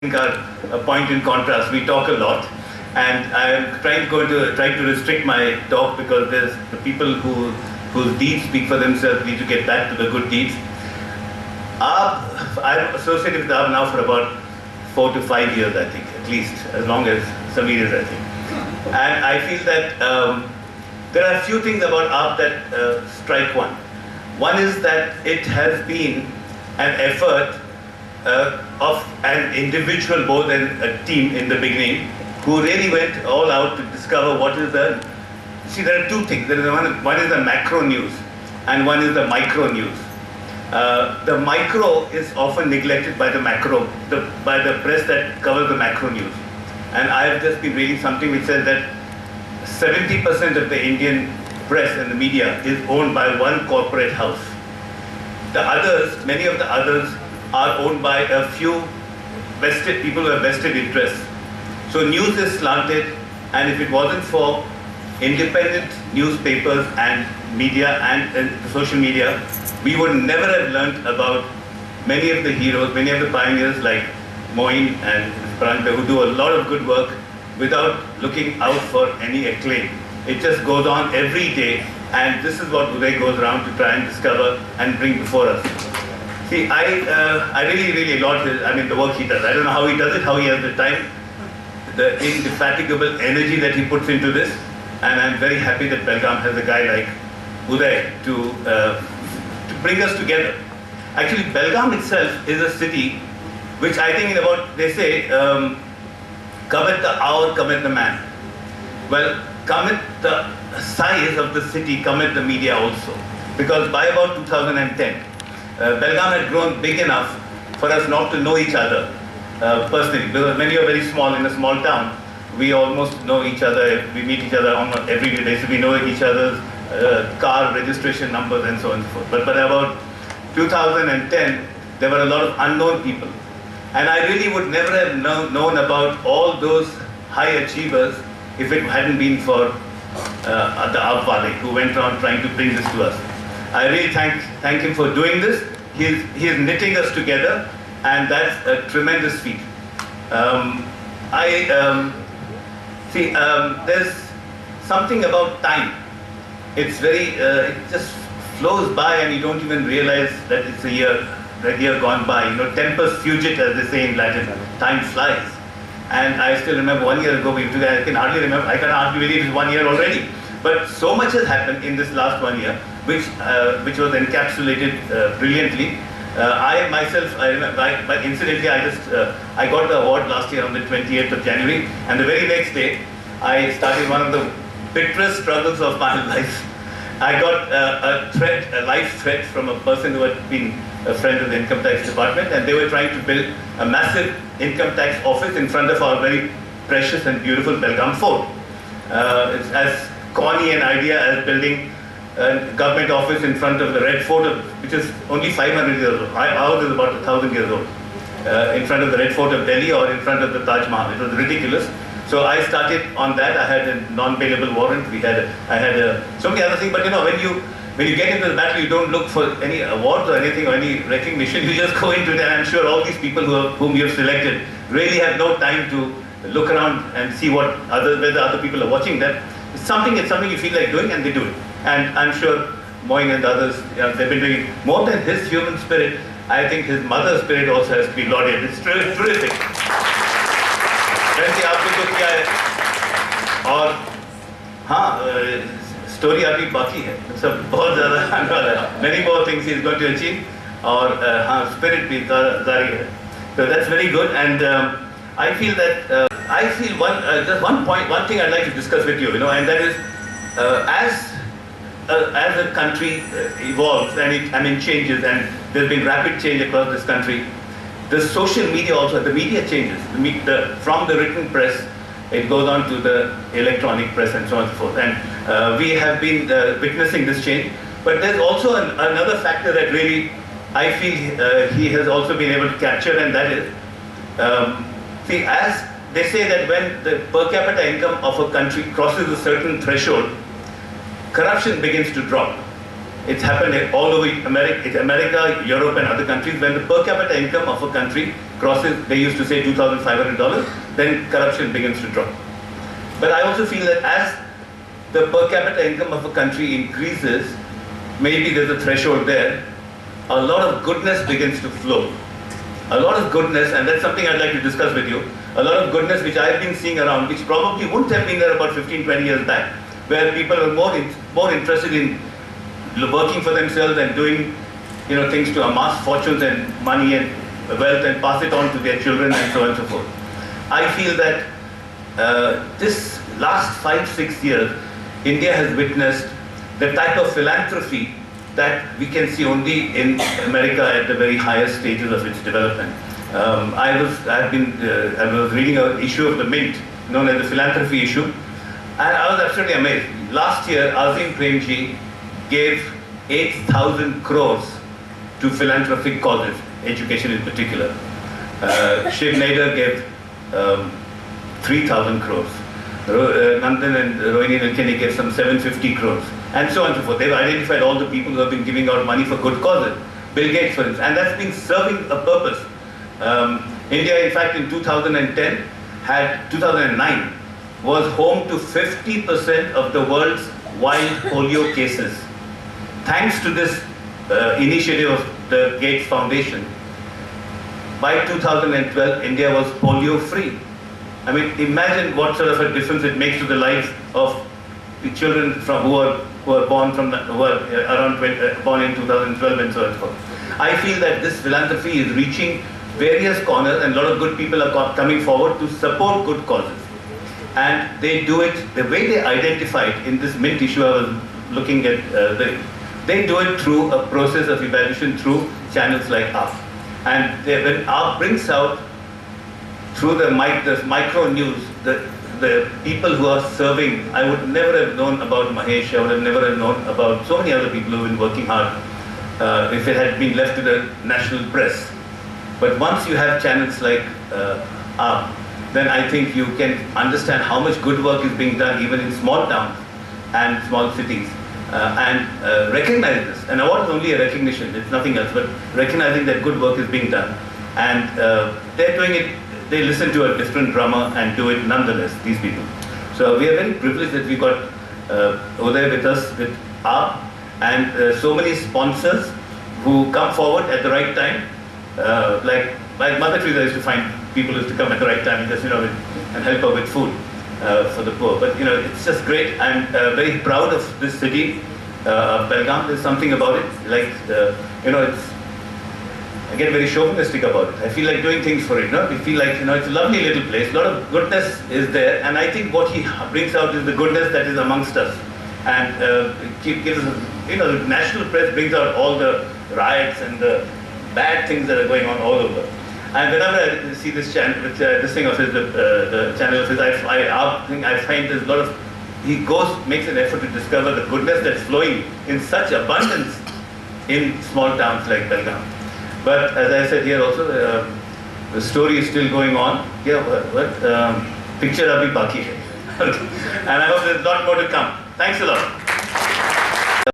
a point in contrast. We talk a lot, and I'm trying to restrict my talk because there's the people whose deeds speak for themselves need to get back to the good deeds. I'm associated with AAP now for about 4 to 5 years, I think, at least, as long as Sameer is, I think. And I feel that there are a few things about AAP that strike one. One is that it has been an effort of an individual more than a team in the beginning who really went all out to discover what is the... See, there are two things. There is one is the macro news and one is the micro news. The micro is often neglected by the macro, by the press that covers the macro news. And I have just been reading something which says that 70% of the Indian press and the media is owned by one corporate house. The others, many of the others, are owned by a few vested people who have vested interests. So news is slanted, and if it wasn't for independent newspapers and media and social media, we would never have learnt about many of the heroes, many of the pioneers like Moin and Pranta, who do a lot of good work without looking out for any acclaim. It just goes on every day, and this is what Uday goes around to try and discover and bring before us. See, I really laud the work he does. I don't know how he does it, how he has the time, the indefatigable energy that he puts into this, and I'm very happy that Belgaum has a guy like Uday to bring us together. Actually, Belgaum itself is a city which I think they say, cometh the hour, cometh the man. Well, cometh the size of the city, cometh the media also. Because by about 2010, Belgaum had grown big enough for us not to know each other personally. Because when you're very small, in a small town, we almost know each other. We meet each other almost every day, so we know each other's car registration numbers and so on and so forth. But by about 2010, there were a lot of unknown people. And I really would never have known about all those high achievers if it hadn't been for the Abwale, who went around trying to bring this to us. I really thank him for doing this. He is knitting us together, and that's a tremendous feat. There's something about time. It's it just flows by, and you don't even realize that it's a year gone by. Tempus fugit, as they say in Latin. Time flies. And I still remember 1 year ago, I can hardly believe it's 1 year already. But so much has happened in this last 1 year, which was encapsulated brilliantly. I myself, but incidentally, I got the award last year on the 28th of January, and the very next day, I started one of the bitterest struggles of my life. I got a life threat from a person who had been a friend of the income tax department, and they were trying to build a massive income tax office in front of our very precious and beautiful Belgaum fort. It's as corny an idea as building a government office in front of the Red Fort, which is only 500 years old. Ours is about 1,000 years old. In front of the Red Fort of Delhi or in front of the Taj Mahal. It was ridiculous. So I started on that. I had a non-bailable warrant. I had so many other things. But when you get into the battle, you don't look for any awards or anything or any recognition. You just go into it, and I'm sure all these people whom you have selected really have no time to look around and see whether other people are watching them. It's something you feel like doing, and they do it. And I'm sure Moin and others, they've been doing more than his human spirit. I think his mother's spirit also has to be lauded. It's terrific. वैसे आपने तो किया है, और हाँ, story अभी बाकी है, सब बहुत ज़्यादा आने वाला है. Many more things he is going to achieve, और हाँ, spirit भी जारी है. So that's very good, and I feel that just one thing I'd like to discuss with you, and that is as a country evolves and it changes, and there's been rapid change across this country. The social media also, the media changes. From the written press, it goes on to the electronic press and so on and so forth. And we have been witnessing this change. But there's also another factor that really, I feel he has also been able to capture, and that is, as they say that when the per capita income of a country crosses a certain threshold, corruption begins to drop. It's happened all over America, Europe and other countries. When the per capita income of a country crosses, they used to say $2,500, then corruption begins to drop. But I also feel that as the per capita income of a country increases, maybe there's a threshold there, a lot of goodness begins to flow. A lot of goodness, and that's something I'd like to discuss with you, a lot of goodness which I've been seeing around, which probably wouldn't have been there about 15, 20 years back, where people were more interested in working for themselves and doing things to amass fortunes and money and wealth and pass it on to their children and so on and so forth. I feel that this last 5-6 years, India has witnessed the type of philanthropy that we can see only in America at the very highest stages of its development. I was reading an issue of the Mint known as the philanthropy issue, and I was absolutely amazed. Last year, Azim Premji gave 8,000 crores to philanthropic causes, education in particular. Shiv Nader gave 3,000 crores. Nandan and Rohini Nilkani gave some 750 crores, and so on and so forth. They've identified all the people who have been giving out money for good causes. Bill Gates, for instance, and that's been serving a purpose. India, in fact, in 2010, 2009, was home to 50% of the world's wild polio cases. Thanks to this initiative of the Gates Foundation, by 2012, India was polio-free. I mean, imagine what sort of a difference it makes to the lives of the children who are born in 2012 and so on and so forth. I feel that this philanthropy is reaching various corners, and a lot of good people are coming forward to support good causes. And they do it the way they identified in this Mint issue I was looking at. They do it through a process of evaluation through channels like AAP. And when AAP brings out through the micro news, the people who are serving, I would never have known about Mahesh, I would have never have known about so many other people who have been working hard if it had been left to the national press. But once you have channels like AAP, then I think you can understand how much good work is being done even in small towns and small cities. And recognize this. An award is only a recognition, it's nothing else, but recognizing that good work is being done. And they're doing it, they listen to a different drummer and do it nonetheless, these people. So we are very privileged that we got Uday with us with AAP, and so many sponsors who come forward at the right time. Like Mother Teresa used to find people who used to come at the right time and just, and help her with food. For the poor, but it's just great. I'm very proud of this city, Belgaum. There's something about it, like it's. I get very chauvinistic about it. I feel like doing things for it. We feel like it's a lovely little place. A lot of goodness is there, and I think what he brings out is the goodness that is amongst us, and gives the national press brings out all the riots and the bad things that are going on all over. And whenever I see this channel, this thing of his, the channel of his, I find there's a lot of, he makes an effort to discover the goodness that's flowing in such abundance in small towns like Belgaum. But as I said here also, the story is still going on. Yeah, picture abhi baki hai. And I hope there's a lot more to come. Thanks a lot.